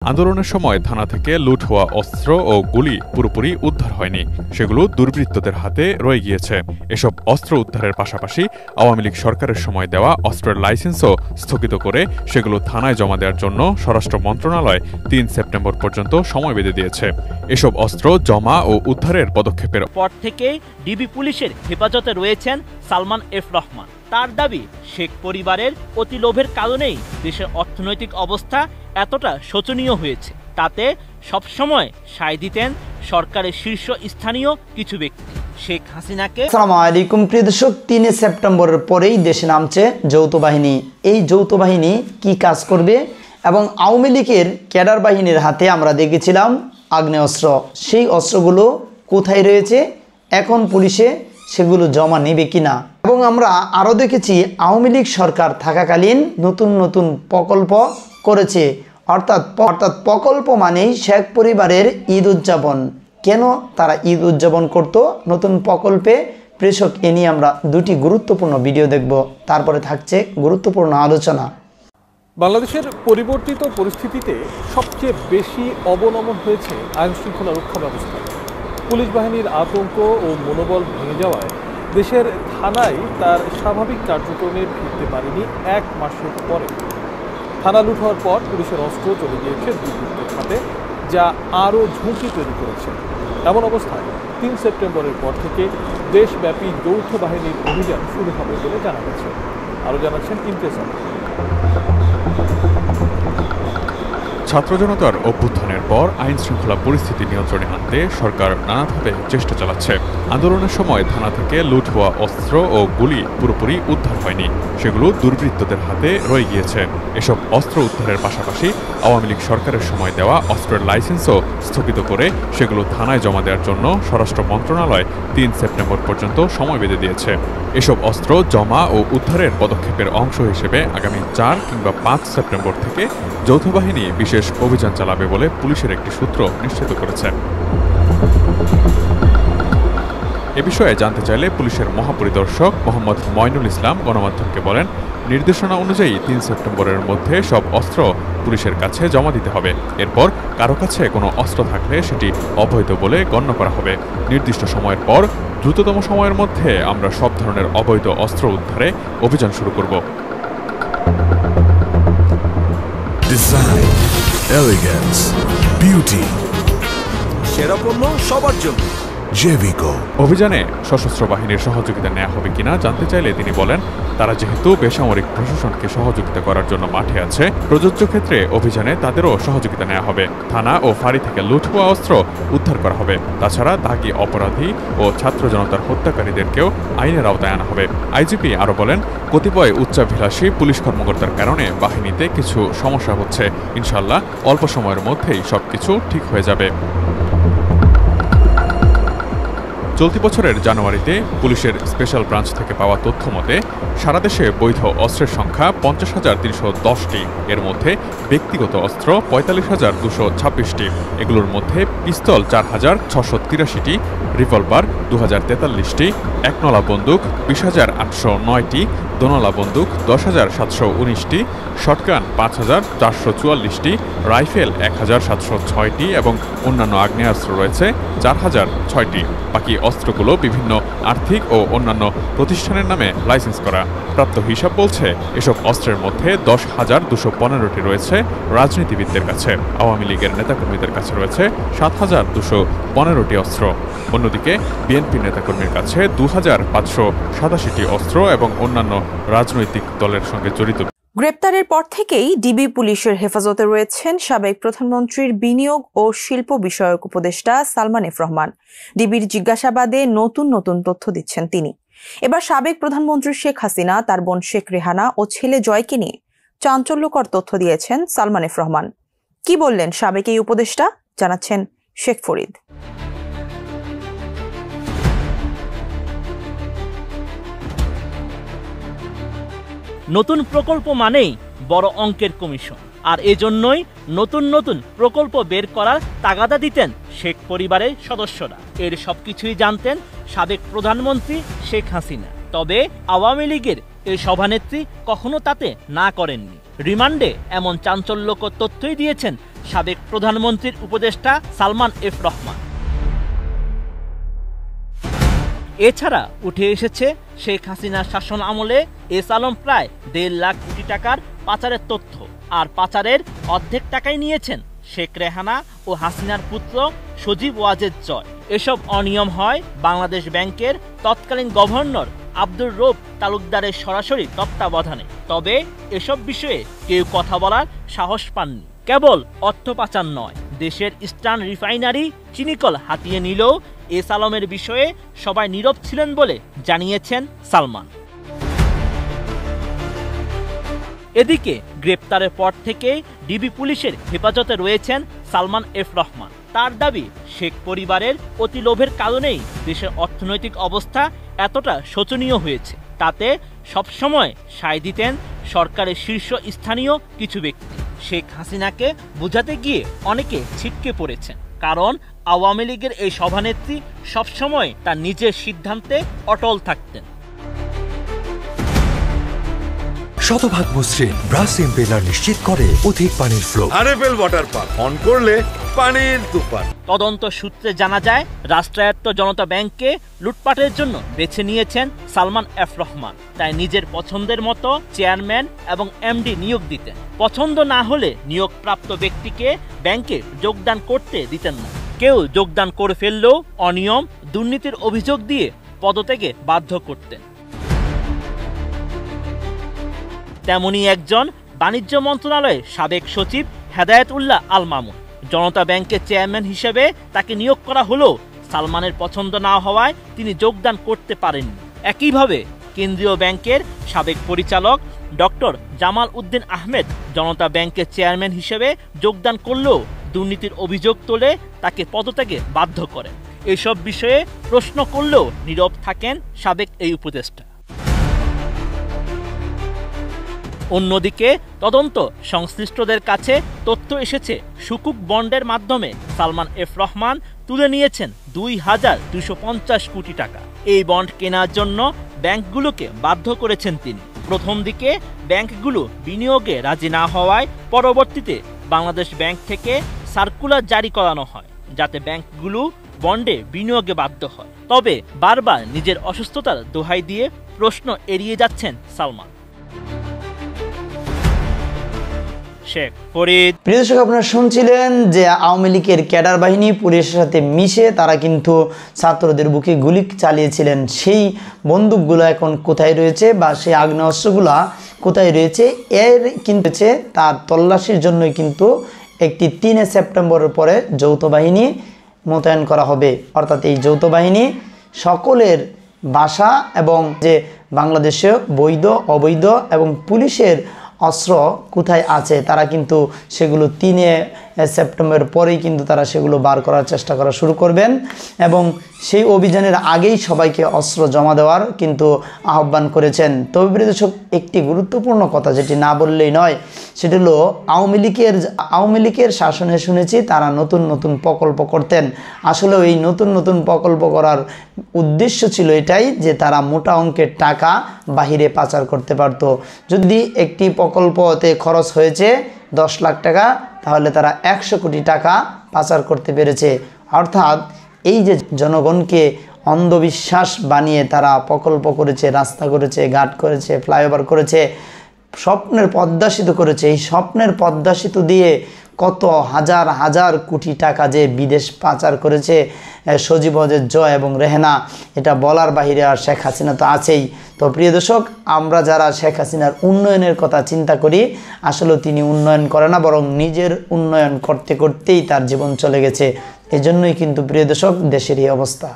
আন্দোলনের সময় থানা থেকে লুট হওয়া অস্ত্র ও গুলি পুরোপুরি উদ্ধার হয়নি, সেগুলো দুর্বৃত্তদের হাতে রয়ে গিয়েছে। এসব অস্ত্র উদ্ধারের পাশাপাশি আওয়ামী লীগ সরকারের সময় দেওয়া অস্ত্রের লাইসেন্সও স্থগিত করে সেগুলো থানায় জমা দেওয়ার জন্য স্বরাষ্ট্র মন্ত্রণালয় ৩ সেপ্টেম্বর পর্যন্ত সময় বেঁধে দিয়েছে। এসব অস্ত্র জমা ও উদ্ধারের পদক্ষেপের পর থেকেই ডিবি পুলিশের হেফাজতে রয়েছেন সালমান এফ রহমান। তার দাবি, শেখ পরিবারের অতি লোভের কারণেই দেশের অর্থনৈতিক অবস্থা এতটা শোচনীয় হয়েছে। তাতে সবসময় সায় দিতেন সরকারের শীর্ষস্থানীয় কিছু ব্যক্তি। শেখ হাসিনাকে আসসালামু আলাইকুম প্রিয় দর্শক, ৩ সেপ্টেম্বরের পরেই দেশে নামছে যৌথ বাহিনী। এই যৌথ বাহিনী কি কাজ করবে এবং আওয়ামী লীগের ক্যাডার বাহিনীর হাতে আমরা দেখেছিলাম আগ্নেয়াস্ত্র, সেই অস্ত্রগুলো কোথায় রয়েছে, এখন পুলিশে সেগুলো জমা নেবে কিনা। এবং আমরা আরও দেখেছি আওয়ামী লীগ সরকার থাকাকালীন নতুন নতুন প্রকল্প করেছে, অর্থাৎ প্রকল্প মানেই শেখ পরিবারের ঈদ উদযাপন। কেন তারা ঈদ উদযাপন করত নতুন প্রকল্পে প্রেষক, এ নিয়ে আমরা দুটি গুরুত্বপূর্ণ ভিডিও দেখব, তারপরে থাকছে গুরুত্বপূর্ণ আলোচনা। বাংলাদেশের পরিবর্তিত পরিস্থিতিতে সবচেয়ে বেশি অবনমন হয়েছে আইনশৃঙ্খলা রক্ষা ব্যবস্থা। পুলিশ বাহিনীর আতঙ্ক ও মনোবল ভেঙে যাওয়ায় দেশের থানায় তার স্বাভাবিক কার্যক্রমে ফিরতে পারেনি 1 মাসের পরে। থানা লুট হওয়ার পর পুলিশের অস্ত্র চলে গিয়েছে দুর্বৃত্তের হাতে, যা আরও ঝুঁকি তৈরি করেছে। এমন অবস্থায় ৩ সেপ্টেম্বরের পর থেকে দেশব্যাপী যৌথ বাহিনীর অভিযান শুরু হবে বলে জানা গেছে। আরও জানাচ্ছেন ইমতিয়াজ। ছাত্র জনতার অভ্যুত্থানের পর আইন শৃঙ্খলা পরিস্থিতি নিয়ন্ত্রণে আনতে সরকার নানাভাবে চেষ্টা চালাচ্ছে। আন্দোলনের সময় থানা থেকে লুট হওয়া অস্ত্র ও গুলি পুরোপুরি উদ্ধার হয়নি, সেগুলো দুর্বৃত্তদের হাতে রয়ে গিয়েছে। এসব অস্ত্র উদ্ধারের পাশাপাশি আওয়ামী লীগ সরকারের সময় দেওয়া অস্ত্রের লাইসেন্সও স্থগিত করে সেগুলো থানায় জমা দেওয়ার জন্য স্বরাষ্ট্র মন্ত্রণালয় ৩ সেপ্টেম্বর পর্যন্ত সময় বেঁধে দিয়েছে। এসব অস্ত্র জমা ও উদ্ধারের পদক্ষেপের অংশ হিসেবে আগামী ৪ কিংবা ৫ সেপ্টেম্বর থেকে যৌথ বাহিনী বিশেষ অভিযান চালাবে বলে পুলিশের একটি সূত্র নিশ্চিত করেছে। এ বিষয়ে জানতে চাইলে পুলিশের মহাপরিদর্শক মোহাম্মদ মঈনুল ইসলাম গণমাধ্যমকে বলেন, নির্দেশনা অনুযায়ী ৩ সেপ্টেম্বরের মধ্যে সব অস্ত্র পুলিশের কাছে জমা দিতে হবে। এরপর কারো কাছে কোনো অস্ত্র থাকলে সেটি অবৈধ বলে গণ্য করা হবে। নির্দিষ্ট সময়ের পর দ্রুততম সময়ের মধ্যে আমরা সব ধরনের অবৈধ অস্ত্র উদ্ধারে অভিযান শুরু করব। ডিজাইন, এলিগেন্স, বিউটি, সেরা পণ্য সবার জন্য জেভিকো। অভিযানে সশস্ত্র বাহিনীর সহযোগিতা নেওয়া হবে কিনা জানতে চাইলে তিনি বলেন, তারা যেহেতু বেসামরিক প্রশাসনকে সহযোগিতা করার জন্য মাঠে আছে, প্রযোজ্য ক্ষেত্রে অভিযানে তাদেরও সহযোগিতা নেওয়া হবে। থানা ও ফাঁড়ি থেকে লুট হওয়া অস্ত্র উদ্ধার করা হবে। তাছাড়া দাগী অপরাধী ও ছাত্র জনতার হত্যাকারীদেরকেও আইনের আওতায় আনা হবে। আইজিপি আরও বলেন, কতিপয় উচ্চাভিলাষী পুলিশ কর্মকর্তার কারণে বাহিনীতে কিছু সমস্যা হচ্ছে। ইনশাল্লাহ অল্প সময়ের মধ্যেই সবকিছু ঠিক হয়ে যাবে। চলতি বছরের জানুয়ারিতে পুলিশের স্পেশাল ব্রাঞ্চ থেকে পাওয়া তথ্য মতে সারা দেশে বৈধ অস্ত্রের সংখ্যা ৫০,৩১০টি। এর মধ্যে ব্যক্তিগত অস্ত্র ৪৫,২২৬টি। এগুলোর মধ্যে পিস্তল ৪,৬৮৩টি, রিভলভার ২,০৪৩টি, একনলা বন্দুক ২০,৮০৯টি, দোনলা বন্দুক ১০,৭১৯টি, শটগান ৫,৪৪৪টি, রাইফেল ১,৭০৬টি এবং অন্যান্য আগ্নেয়াস্ত্র রয়েছে ৪,০০৬টি। বাকি অস্ত্রগুলো বিভিন্ন আর্থিক ও অন্যান্য প্রতিষ্ঠানের নামে লাইসেন্স করা। প্রাপ্ত হিসাব বলছে এসব অস্ত্রের মধ্যে ১০,২১৫টি রয়েছে রাজনীতিবিদদের কাছে। আওয়ামী লীগের নেতাকর্মীদের কাছে রয়েছে ৭,২১৫টি অস্ত্র। অন্যদিকে বিএনপি নেতাকর্মীর কাছে ২,৫৮৭টি অস্ত্র এবং অন্যান্য রাজনৈতিক দলের সঙ্গে জড়িত। গ্রেপ্তারের পর থেকেই ডিবি পুলিশের হেফাজতে রয়েছেন সাবেক প্রধানমন্ত্রীর বিনিয়োগ ও শিল্প বিষয়ক উপদেষ্টা সালমান এফ রহমান। ডিবির জিজ্ঞাসাবাদে নতুন নতুন তথ্য দিচ্ছেন তিনি। এবার সাবেক প্রধানমন্ত্রী শেখ হাসিনা, তার বোন শেখ রেহানা ও ছেলে জয়কে নিয়ে চাঞ্চল্যকর তথ্য দিয়েছেন সালমান এফ রহমান। কি বললেন সাবেক এই উপদেষ্টা, জানাচ্ছেন শেখ ফরিদ। নতুন প্রকল্প মানেই বড় অঙ্কের কমিশন, আর এজন্যই নতুন নতুন প্রকল্প বের করার তাগাদা দিতেন শেখ পরিবারের সদস্যরা। এর সবকিছুই জানতেন সাবেক প্রধানমন্ত্রী শেখ হাসিনা। তবে আওয়ামী লীগের এই সভানেত্রী কখনো তাতে না করেননি। রিমান্ডে এমন চাঞ্চল্যকর তথ্যই দিয়েছেন সাবেক প্রধানমন্ত্রীর উপদেষ্টা সালমান এফ রহমান। এছাড়া উঠে এসেছে শেখ হাসিনার শাসন আমলে এস আলম প্রায় 1.5 লাখ কোটি টাকার পাচারের তথ্য, আর পাচারের অর্ধেক টাকাই নিয়েছেন শেখ রেহানা ও হাসিনার পুত্র সজীব ওয়াজেদ জয়। এসব অনিয়ম হয় বাংলাদেশ ব্যাংকের তৎকালীন গভর্নর আব্দুর রউফ তালুকদারের সরাসরি তত্ত্বাবধানে। তবে এসব বিষয়ে কেউ কথা বলার সাহস পাননি। কেবল অর্থ পাচার নয়, দেশের ইস্টার্ন রিফাইনারি চিনিকল হাতিয়ে নিলেও এস আলমের বিষয়ে সবাই নীরব ছিলেন বলে জানিয়েছেন সালমান। এদিকে গ্রেপ্তারের পর থেকে ডিবি পুলিশের হেফাজতে রয়েছেন সালমান এফ রহমান। তার দাবি, শেখ পরিবারের অতি লোভের কারণেই দেশের অর্থনৈতিক অবস্থা এতটা শোচনীয় হয়েছে। তাতে সবসময় সায় দিতেন সরকারের শীর্ষস্থানীয় কিছু ব্যক্তি। শেখ হাসিনাকে বোঝাতে গিয়ে অনেকে ছিটকে পড়েছেন, কারণ আওয়ামী লীগের এই সভানেত্রী সবসময় তার নিজের সিদ্ধান্তে অটল থাকতেন। শতভাগ মসৃণ ব্রাশ ইম্পেলার নিশ্চিত করে অধিক পানির flow. RFL water pump on করলে পানির তুফান। তদন্ত সূত্রে জানা যায়, রাষ্ট্রায়ত্ত জনতা ব্যাংককে লুটপাটের জন্য বেছে নিয়েছেন সালমান এফ রহমান। তাই নিজের পছন্দের মতো চেয়ারম্যান এবং এমডি নিয়োগ দিতেন। পছন্দ না হলে নিয়োগপ্রাপ্ত ব্যক্তিকে ব্যাংকে যোগদান করতে দিতেন না। কেউ যোগদান করে ফেললেও অনিয়ম, দুর্নীতির অভিযোগ দিয়ে পদত্যাগে বাধ্য করতেন। তেমনি একজন বাণিজ্য মন্ত্রণালয়ের সাবেক সচিব হেদায়েতুল্লাহ আল মামুন। জনতা ব্যাংকের চেয়ারম্যান হিসেবে তাকে নিয়োগ করা হলেও সালমানের পছন্দ না হওয়ায় তিনি যোগদান করতে পারেননি। একইভাবে কেন্দ্রীয় ব্যাংকের সাবেক পরিচালক ডক্টর জামাল উদ্দিন আহমেদ জনতা ব্যাংকের চেয়ারম্যান হিসেবে যোগদান করলেও দুর্নীতির অভিযোগ তোলে তাকে পদত্যাগে বাধ্য করেন। এসব বিষয়ে প্রশ্ন করলেও নীরব থাকেন সাবেক এই উপদেষ্টা। অন্যদিকে তদন্ত সংশ্লিষ্টদের কাছে তথ্য এসেছে, সুকুক বন্ডের মাধ্যমে সালমান এফ রহমান তুলে নিয়েছেন 2,250 কোটি টাকা। এই বন্ড কেনার জন্য ব্যাংকগুলোকে বাধ্য করেছেন তিনি। প্রথম দিকে ব্যাংকগুলো বিনিয়োগে রাজি না হওয়ায় পরবর্তীতে বাংলাদেশ ব্যাংক থেকে সার্কুলার জারি করানো হয়, যাতে ব্যাংকগুলো বন্ডে বিনিয়োগে বাধ্য হয়। তবে বারবার নিজের অসুস্থতার দোহাই দিয়ে প্রশ্ন এড়িয়ে যাচ্ছেন সালমান। প্রিয় দর্শক, আপনারা শুনছিলেন যে আওয়ামী লীগের ক্যাডার বাহিনী পুলিশের সাথে মিশে তারা কিন্তু ছাত্রদের বুকে গুলি চালিয়েছিলেন। সেই বন্দুকগুলো এখন কোথায় রয়েছে বা সেই আগ্নেয়াস্ত্রগুলো কোথায় রয়েছে, এর কিন্তু তার তল্লাশির জন্যই কিন্তু একটি 3 সেপ্টেম্বরের পরে যৌথ বাহিনী মোতায়েন করা হবে। অর্থাৎ এই যৌথ বাহিনী সকলের বাসা এবং যে বাংলাদেশে বৈধ অবৈধ এবং পুলিশের অস্ত্র কোথায় আছে তারা কিন্তু সেগুলো 3 সেপ্টেম্বর পরেই কিন্তু তারা সেগুলো বার করার চেষ্টা করা শুরু করবেন এবং সেই অভিযানের আগেই সবাইকে অস্ত্র জমা দেওয়ার কিন্তু আহ্বান করেছেন। তবে প্রিয় দর্শক, একটি গুরুত্বপূর্ণ কথা যেটি না বললেই নয়, সেটি হলো আওয়ামী লীগের শাসনে শুনেছি তারা নতুন নতুন প্রকল্প করতেন। আসলে এই নতুন নতুন প্রকল্প করার উদ্দেশ্য ছিল এটাই যে তারা মোটা অঙ্কের টাকা বাহিরে পাচার করতে পারত। যদি একটি প্রকল্পতে খরচ হয়েছে 10 লাখ টাকা, তাহলে তারা 100 কোটি টাকা পাচার করতে পেরেছে। অর্থাৎ এই যে জনগণকে অন্ধবিশ্বাস বানিয়ে তারা প্রকল্প করেছে, রাস্তা করেছে, ঘাট করেছে, ফ্লাইওভার করেছে, স্বপ্নের পদ্মা সেতু করেছে, এই স্বপ্নের পদ্মা সেতু দিয়ে কত হাজার হাজার কোটি টাকা যে বিদেশ পাচার করেছে সজীব ওয়াজেদ জয় এবং রেহানা, এটা বলার বাহিরে। আর শেখ হাসিনা তো আছেই। তো প্রিয় দর্শক, আমরা যারা শেখ হাসিনার উন্নয়নের কথা চিন্তা করি, আসলে তিনি উন্নয়ন করে না, বরং নিজের উন্নয়ন করতে করতেই তার জীবন চলে গেছে। এজন্যই কিন্তু প্রিয় দর্শক দেশের এই অবস্থা।